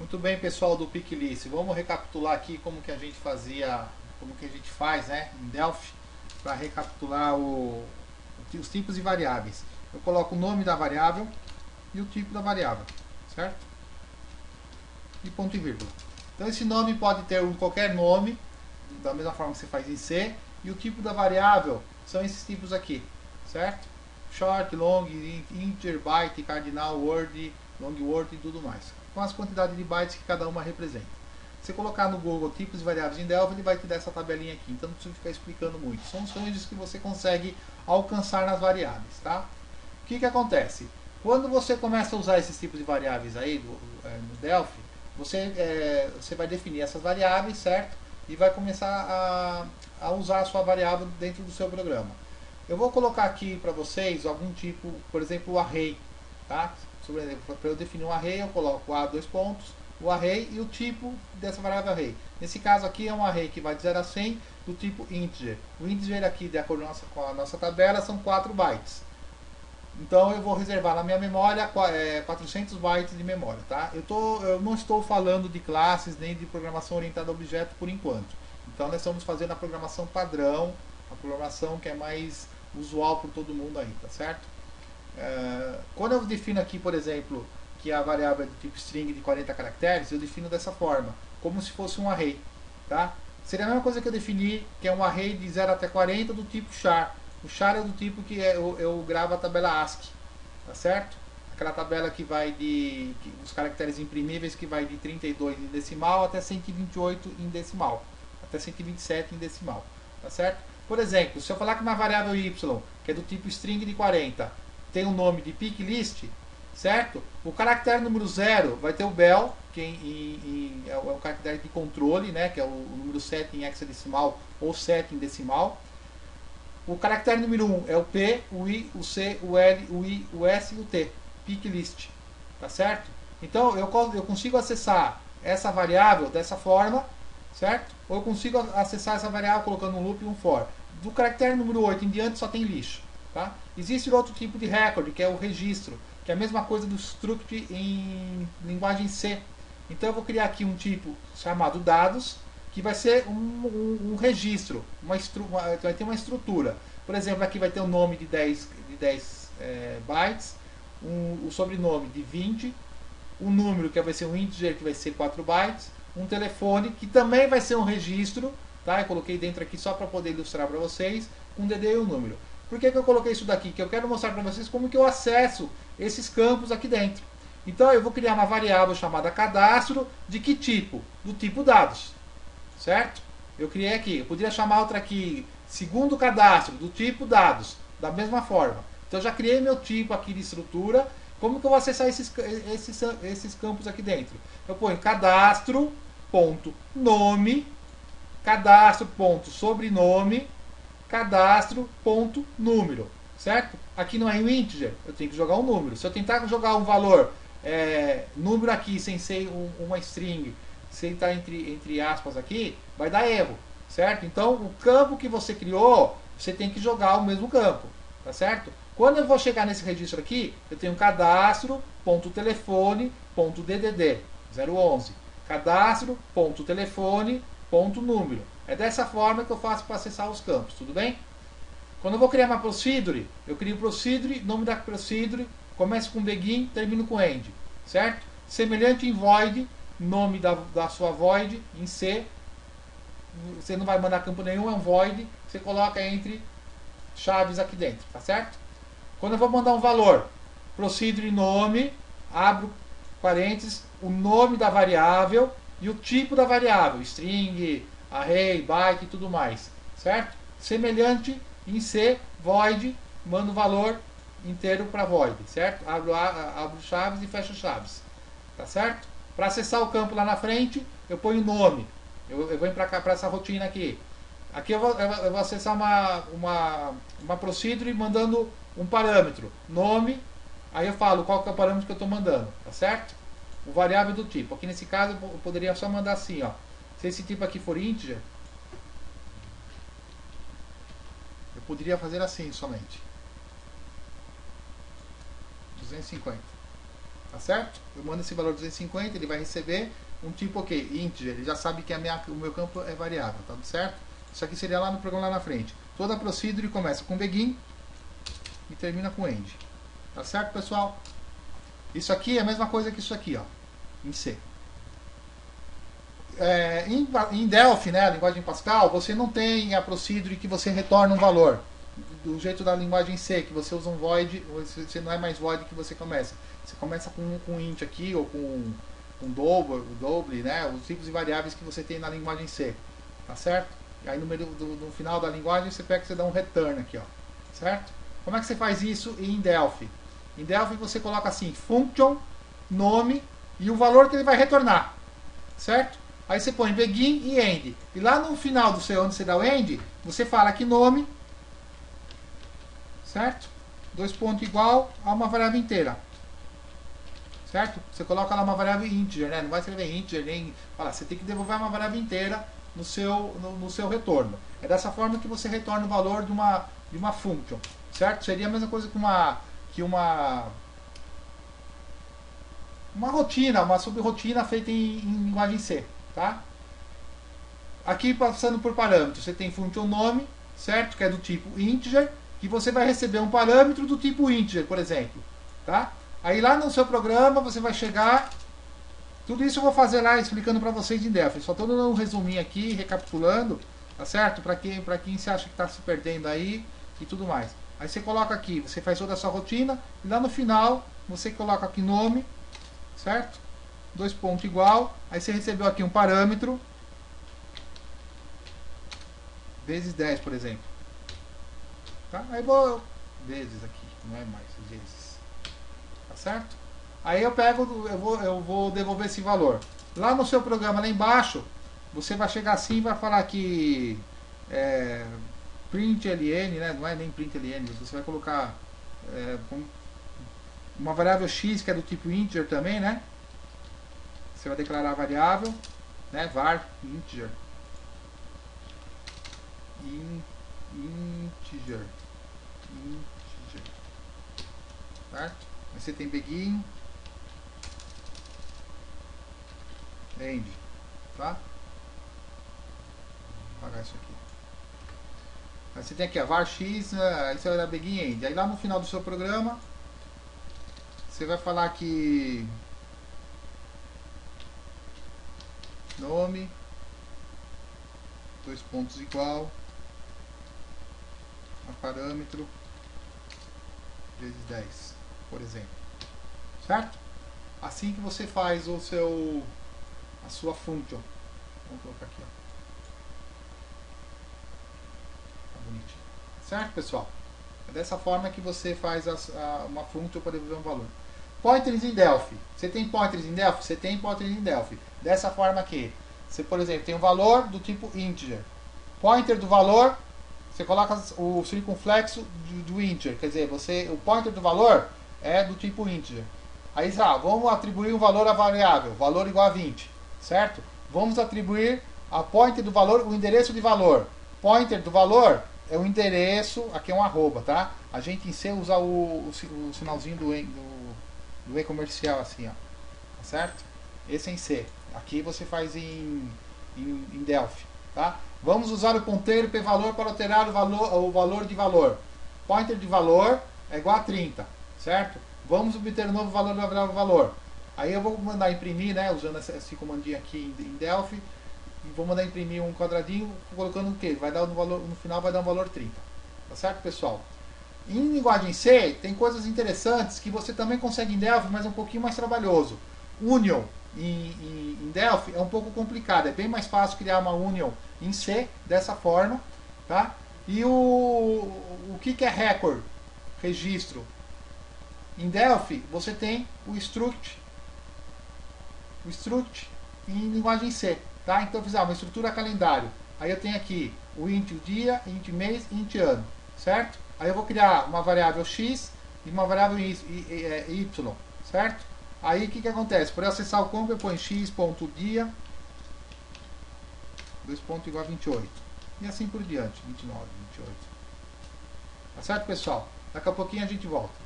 Muito bem, pessoal do Picklist. Vamos recapitular aqui como que a gente faz, né, em Delphi, para recapitular os tipos de variáveis. Eu coloco o nome da variável e o tipo da variável, certo? E ponto e vírgula. Então esse nome pode ter qualquer nome, da mesma forma que você faz em C, e o tipo da variável são esses tipos aqui, certo? Short, long, integer, byte, cardinal, word, long word e tudo mais, com as quantidades de bytes que cada uma representa. Se você colocar no Google tipos de variáveis em Delphi, ele vai te dar essa tabelinha aqui, então não preciso ficar explicando muito. São os ranges que você consegue alcançar nas variáveis, tá? O que acontece? Quando você começa a usar esses tipos de variáveis aí no Delphi, você vai definir essas variáveis, certo? E vai começar a usar a sua variável dentro do seu programa. Eu vou colocar aqui para vocês algum tipo, por exemplo, o array, tá? Para eu definir um array, eu coloco A, dois pontos, o array e o tipo dessa variável array. Nesse caso aqui é um array que vai de 0 a 100 do tipo integer. O integer aqui, de acordo com a nossa tabela, são 4 bytes. Então eu vou reservar na minha memória 400 bytes de memória, tá? Eu não estou falando de classes nem de programação orientada a objeto por enquanto. Então nós estamos fazendo a programação padrão, a programação que é mais usual por todo mundo aí, tá certo? Quando eu defino aqui, por exemplo, que a variável é do tipo string de 40 caracteres, eu defino dessa forma, como se fosse um array, tá? Seria a mesma coisa que eu definir que é um array de 0 até 40 do tipo char. O char é do tipo que eu gravo a tabela ASCII, tá certo? Aquela tabela que vai os caracteres imprimíveis que vai de 32 em decimal até 128 em decimal, até 127 em decimal, tá certo? Por exemplo, se eu falar que uma variável y, que é do tipo string de 40, tem o nome de picklist, certo? O caractere número 0 vai ter o bell, que é o caractere de controle, né? Que é o número 7 em hexadecimal ou 7 em decimal. O caractere número 1 é o P, o I, o C, o L, o I, o S e o T. Picklist. Tá certo? Então eu consigo acessar essa variável dessa forma, certo? Ou eu consigo acessar essa variável colocando um loop e um for. Do caractere número 8 em diante só tem lixo. Tá? Existe outro tipo de record, que é o registro, que é a mesma coisa do struct em linguagem C. Então eu vou criar aqui um tipo chamado dados, que vai ser um registro, vai ter uma estrutura. Por exemplo, aqui vai ter um nome de 10 bytes, o sobrenome de 20, um número que vai ser um integer que vai ser 4 bytes, um telefone que também vai ser um registro, tá? Eu coloquei dentro aqui só para poder ilustrar para vocês, com um DD e um número. Por que eu coloquei isso daqui? Que eu quero mostrar para vocês como que eu acesso esses campos aqui dentro. Então eu vou criar uma variável chamada cadastro, de que tipo? Do tipo dados, certo? Eu criei aqui, eu poderia chamar outra aqui, segundo cadastro, do tipo dados, da mesma forma. Então eu já criei meu tipo aqui de estrutura. Como que eu vou acessar esses campos aqui dentro? Eu ponho cadastro.nome, cadastro.sobrenome, cadastro.número, certo? Aqui não é um integer, eu tenho que jogar um número. Se eu tentar jogar um valor número aqui sem ser uma string, sem estar entre aspas aqui, vai dar erro, certo? Então o campo que você criou, você tem que jogar o mesmo campo, tá certo? Quando eu vou chegar nesse registro aqui, eu tenho cadastro.telefone.ddd 011, cadastro.telefone.número. É dessa forma que eu faço para acessar os campos, tudo bem? Quando eu vou criar uma procedure, eu crio procedure, nome da procedure, começo com begin, termino com end, certo? Semelhante em void, nome da sua void, em C, você não vai mandar campo nenhum, é um void, você coloca entre chaves aqui dentro, tá certo? Quando eu vou mandar um valor, procedure nome, abro parênteses, o nome da variável e o tipo da variável, string, array, byte e tudo mais, certo? Semelhante em C, void, mando o valor inteiro para void, certo? Abro chaves e fecho chaves, tá certo? Para acessar o campo lá na frente, eu ponho o nome, eu vou para essa rotina aqui. Aqui eu vou acessar uma procedure mandando um parâmetro, nome, aí eu falo qual que é o parâmetro que eu estou mandando, tá certo? O variável do tipo. Aqui nesse caso eu poderia só mandar assim, ó. Se esse tipo aqui for integer, eu poderia fazer assim somente. 250. Tá certo? Eu mando esse valor 250, ele vai receber um tipo ok, integer. Ele já sabe que o meu campo é variável, tá certo? Isso aqui seria lá no programa lá na frente. Toda procedure começa com begin e termina com end. Tá certo, pessoal? Isso aqui é a mesma coisa que isso aqui, ó, em C. Em Delphi, né, a linguagem Pascal, você não tem a procedure que você retorna um valor. Do jeito da linguagem C, que você usa um void, você não é mais void que você começa. Você começa com int aqui, ou com double, né, os tipos de variáveis que você tem na linguagem C. Tá certo? E aí no final da linguagem você pega e você dá um return aqui, ó. Certo? Como é que você faz isso em Delphi? Em Delphi você coloca assim, function, nome e o valor que ele vai retornar. Certo? Aí você põe begin e end. E lá no final do seu, onde você dá o end, você fala que nome, certo? Dois pontos igual a uma variável inteira. Certo? Você coloca lá uma variável integer, né? Não vai escrever integer, nem falar. Você tem que devolver uma variável inteira no seu retorno. É dessa forma que você retorna o valor de uma function. Certo? Seria a mesma coisa que uma rotina, uma subrotina feita em linguagem C. Tá? Aqui passando por parâmetros, você tem function nome, certo? Que é do tipo integer, que você vai receber um parâmetro do tipo integer, por exemplo. Tá? Aí lá no seu programa você vai chegar. Tudo isso eu vou fazer lá explicando para vocês em Delphi. Só estou dando um resuminho aqui, recapitulando, tá certo? Para quem se acha que está se perdendo aí e tudo mais. Aí você coloca aqui, você faz toda a sua rotina, e lá no final você coloca aqui nome, certo? Dois pontos igual, aí você recebeu aqui um parâmetro, vezes 10, por exemplo. Tá? Aí vou, vezes aqui, não é mais, vezes. Tá certo? Aí eu pego, eu vou devolver esse valor. Lá no seu programa, lá embaixo, você vai chegar assim e vai falar que println, né? Não é nem println, você vai colocar uma variável x que é do tipo integer também, né? Você vai declarar a variável, né? Var integer. Integer. Certo? Aí você tem begin, end, tá? Vou apagar isso aqui. Aí você tem aqui a var x, aí você vai dar begin end. Aí lá no final do seu programa, você vai falar que nome, dois pontos igual a parâmetro vezes 10, por exemplo. Certo? Assim que você faz a sua function. Vamos colocar aqui, ó. Tá bonitinho. Certo, pessoal? É dessa forma que você faz uma function para devolver um valor. Pointers em Delphi. Você tem pointers em Delphi? Você tem pointers em Delphi. Dessa forma aqui. Você, por exemplo, tem um valor do tipo integer. Pointer do valor, você coloca o circunflexo do integer. Quer dizer, o pointer do valor é do tipo integer. Aí, vamos atribuir um valor à variável. Valor igual a 20. Certo? Vamos atribuir a pointer do valor o endereço de valor. Pointer do valor é o endereço, aqui é um arroba, tá? A gente em C usa o sinalzinho do E comercial assim, ó. Tá certo? Esse é em C. Aqui você faz em Delphi, tá? Vamos usar o ponteiro pvalor para alterar o valor de valor. Pointer de valor é igual a 30, certo? Vamos obter um novo valor da variável valor. Aí eu vou mandar imprimir, né, usando esse comandinho aqui em Delphi, e vou mandar imprimir um quadradinho colocando o que? Vai dar no final vai dar um valor 30. Tá certo, pessoal? Em linguagem C, tem coisas interessantes que você também consegue em Delphi, mas é um pouquinho mais trabalhoso. Union em Delphi é um pouco complicado, é bem mais fácil criar uma union em C dessa forma, tá? E o que é record? Registro. Em Delphi você tem o struct em linguagem C, tá? Então eu fiz uma estrutura calendário. Aí eu tenho aqui o int o dia, int mês e int ano, certo? Aí eu vou criar uma variável x e uma variável y, certo? Aí o que acontece? Para eu acessar o campo eu ponho x.dia, dois pontos igual a 28. E assim por diante, 29, 28. Tá certo, pessoal? Daqui a pouquinho a gente volta.